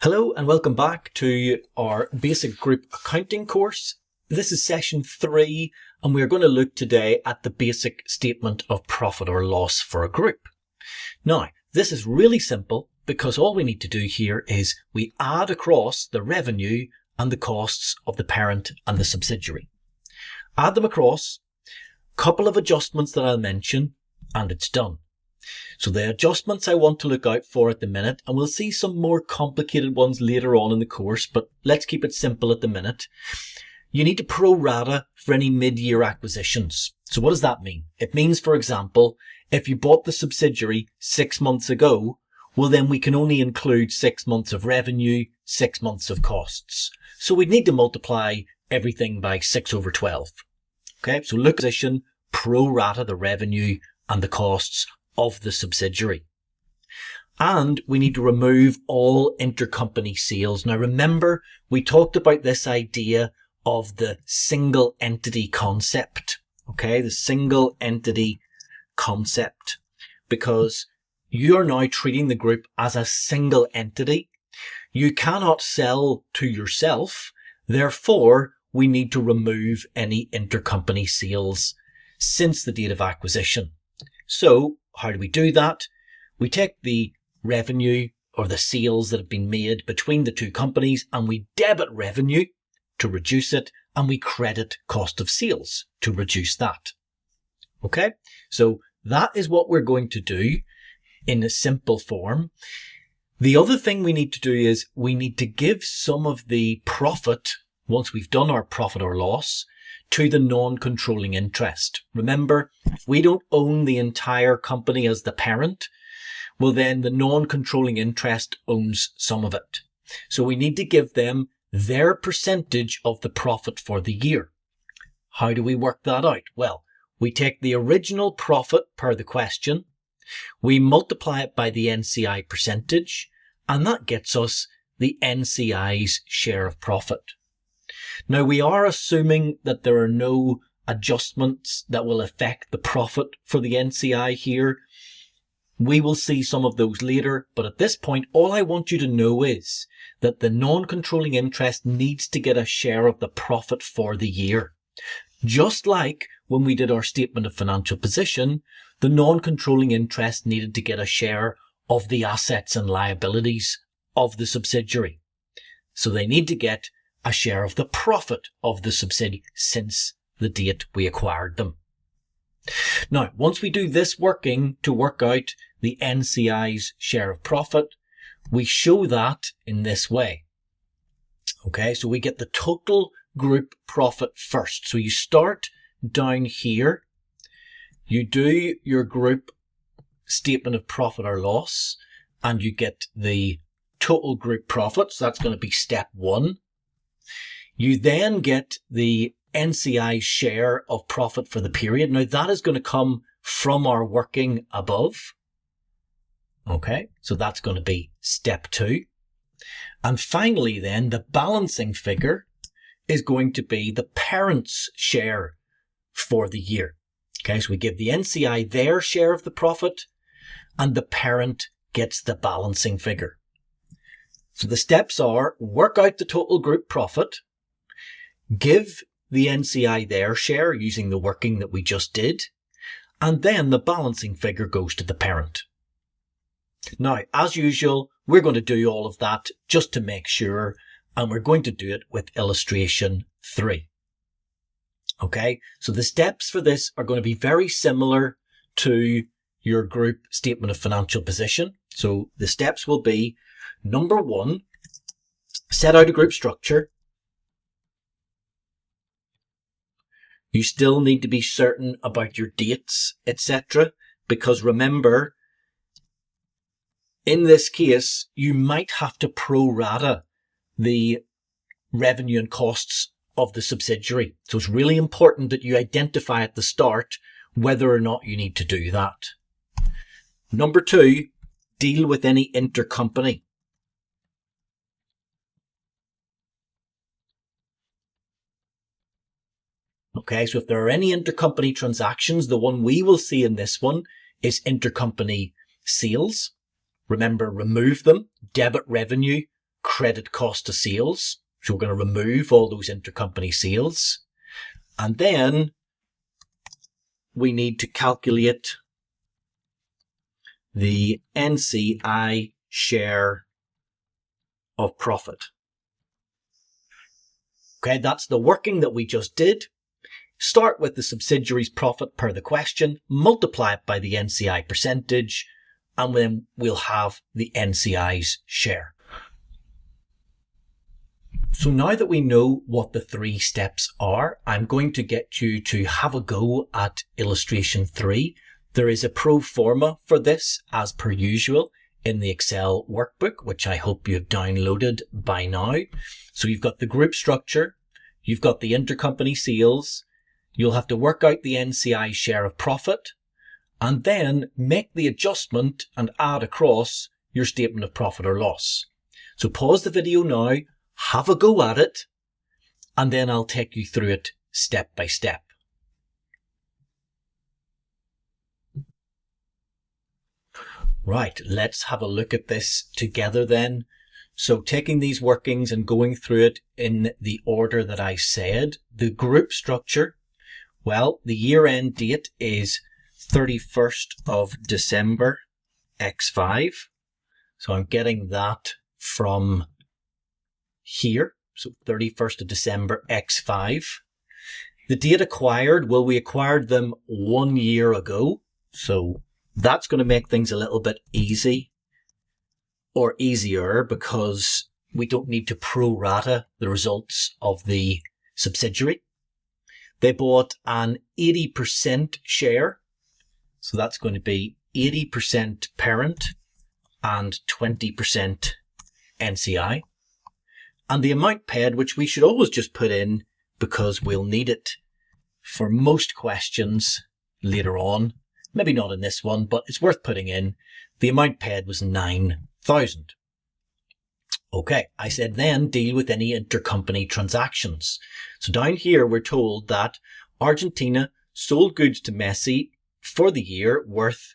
Hello and welcome back to our basic group accounting course. This is session 3 and we're going to look today at the basic statement of profit or loss for a group. Now, this is really simple because all we need to do here is we add across the revenue and the costs of the parent and the subsidiary. Add them across, couple of adjustments that I'll mention, and it's done. So the adjustments I want to look out for at the minute, and we'll see some more complicated ones later on in the course, but let's keep it simple at the minute. You need to pro rata for any mid-year acquisitions. So what does that mean? It means, for example, if you bought the subsidiary 6 months ago, well then we can only include 6 months of revenue, 6 months of costs. So we'd need to multiply everything by 6/12. Okay, so look at position, pro rata the revenue and the costs of the subsidiary. And we need to remove all intercompany sales. Now remember, we talked about this idea of the single entity concept. Okay, the single entity concept. Because you are now treating the group as a single entity. You cannot sell to yourself. Therefore, we need to remove any intercompany sales since the date of acquisition. So, how do we do that? We take the revenue or the sales that have been made between the two companies and we debit revenue to reduce it and we credit cost of sales to reduce that. Okay, so that is what we're going to do in a simple form. The other thing we need to do is we need to give some of the profit, once we've done our profit or loss, to the non-controlling interest. Remember, if we don't own the entire company as the parent, well then the non-controlling interest owns some of it. So we need to give them their percentage of the profit for the year. How do we work that out? Well, we take the original profit per the question, we multiply it by the NCI percentage, and that gets us the NCI's share of profit. Now, we are assuming that there are no adjustments that will affect the profit for the NCI here. We will see some of those later, but at this point, all I want you to know is that the non-controlling interest needs to get a share of the profit for the year. Just like when we did our statement of financial position, the non-controlling interest needed to get a share of the assets and liabilities of the subsidiary. So they need to get a share of the profit of the subsidiary since the date we acquired them. Now, once we do this working to work out the NCI's share of profit, we show that in this way. Okay, so we get the total group profit first. So you start down here, you do your group statement of profit or loss, and you get the total group profit. So that's going to be step 1. You then get the NCI share of profit for the period. Now that is going to come from our working above. Okay, so that's going to be step 2. And finally then, the balancing figure is going to be the parent's share for the year. Okay, so we give the NCI their share of the profit and the parent gets the balancing figure. So the steps are work out the total group profit, give the NCI their share using the working that we just did, and then the balancing figure goes to the parent. Now, as usual, we're going to do all of that just to make sure, and we're going to do it with illustration 3. Okay, so the steps for this are going to be very similar to your group statement of financial position. So the steps will be, number 1, set out a group structure. You still need to be certain about your dates, etc. Because remember, in this case, you might have to pro rata the revenue and costs of the subsidiary. So it's really important that you identify at the start whether or not you need to do that. Number 2, deal with any intercompany. Okay, so if there are any intercompany transactions, the one we will see in this one is intercompany sales. Remember, remove them, debit revenue credit cost of sales. So we're going to remove all those intercompany sales. And then we need to calculate the NCI share of profit. Okay, that's the working that we just did. Start with the subsidiary's profit per the question, multiply it by the NCI percentage, and then we'll have the NCI's share. So now that we know what the 3 steps are, I'm going to get you to have a go at illustration 3. There is a pro forma for this as per usual in the Excel workbook, which I hope you've downloaded by now. So you've got the group structure, you've got the intercompany sales, you'll have to work out the NCI share of profit, and then make the adjustment and add across your statement of profit or loss. So pause the video now, have a go at it, and then I'll take you through it step by step. Right, let's have a look at this together then. So taking these workings and going through it in the order that I said, the group structure, well, the year-end date is 31st of December X5. So I'm getting that from here. So 31st of December X5. The date acquired, well, we acquired them 1 year ago. So that's going to make things a little bit easy or easier because we don't need to pro-rata the results of the subsidiary. They bought an 80% share. So that's going to be 80% parent and 20% NCI. And the amount paid, which we should always just put in because we'll need it for most questions later on. Maybe not in this one, but it's worth putting in. The amount paid was 9,000. Okay, I said then deal with any intercompany transactions. So down here we're told that Argentina sold goods to Messi for the year worth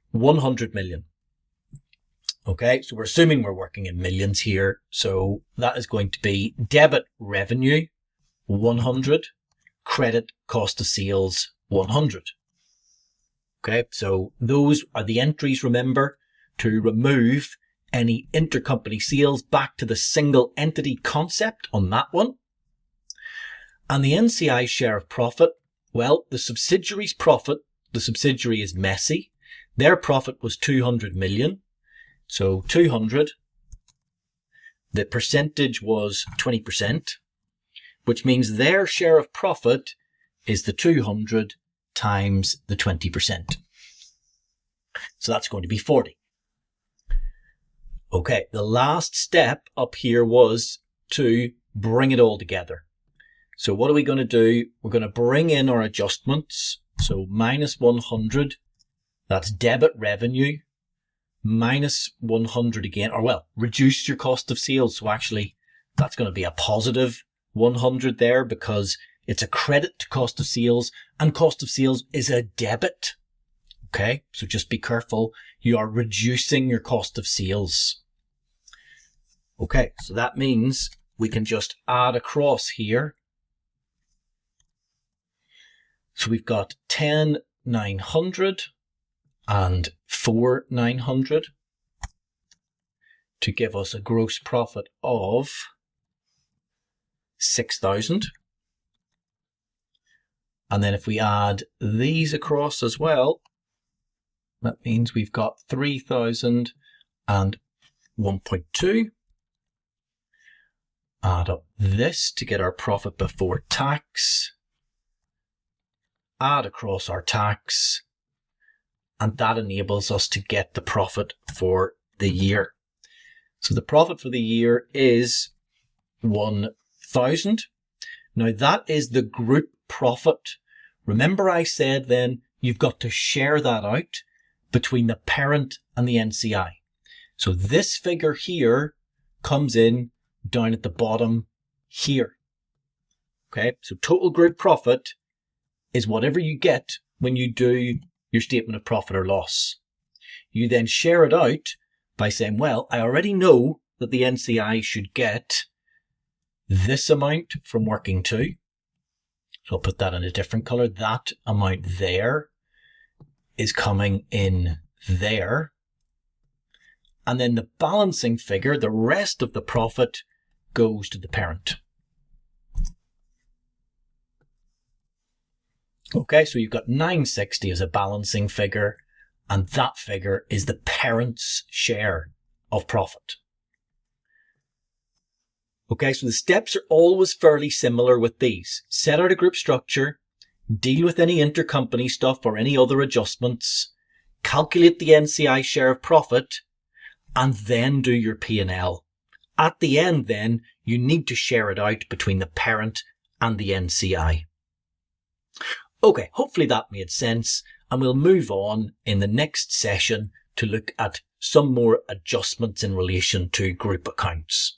100 million. Okay, so we're assuming we're working in millions here. So that is going to be debit revenue 100, credit cost of sales 100. Okay, so those are the entries, remember, to remove any intercompany sales back to the single entity concept on that one. And the NCI share of profit, well, the subsidiary's profit, the subsidiary is Messi. Their profit was 200 million. So 200, the percentage was 20%, which means their share of profit is the 200 times the 20%. So that's going to be 40. Okay, the last step up here was to bring it all together. So what are we going to do? We're going to bring in our adjustments. So minus 100, that's debit revenue, minus 100 again, or well, reduce your cost of sales. So actually, that's going to be a positive 100 there because it's a credit to cost of sales, and cost of sales is a debit. Okay, so just be careful. You are reducing your cost of sales. Okay, so that means we can just add across here. So we've got 10,900 and 4,900 to give us a gross profit of 6,000. And then if we add these across as well, that means we've got 3,000 and 1.2. Add up this to get our profit before tax. Add across our tax. And that enables us to get the profit for the year. So the profit for the year is 1,000. Now that is the group profit. Remember I said then you've got to share that out between the parent and the NCI. So this figure here comes in down at the bottom here. Okay, so total group profit is whatever you get when you do your statement of profit or loss. You then share it out by saying, well, I already know that the NCI should get this amount from working 2. So I'll put that in a different colour. That amount there is coming in there. And then the balancing figure, the rest of the profit, goes to the parent. Okay, so you've got 960 as a balancing figure, and that figure is the parent's share of profit. Okay, so the steps are always fairly similar with these. Set out a group structure, deal with any intercompany stuff or any other adjustments, calculate the NCI share of profit, and then do your P&L. At the end then, you need to share it out between the parent and the NCI. Okay, hopefully that made sense, and we'll move on in the next session to look at some more adjustments in relation to group accounts.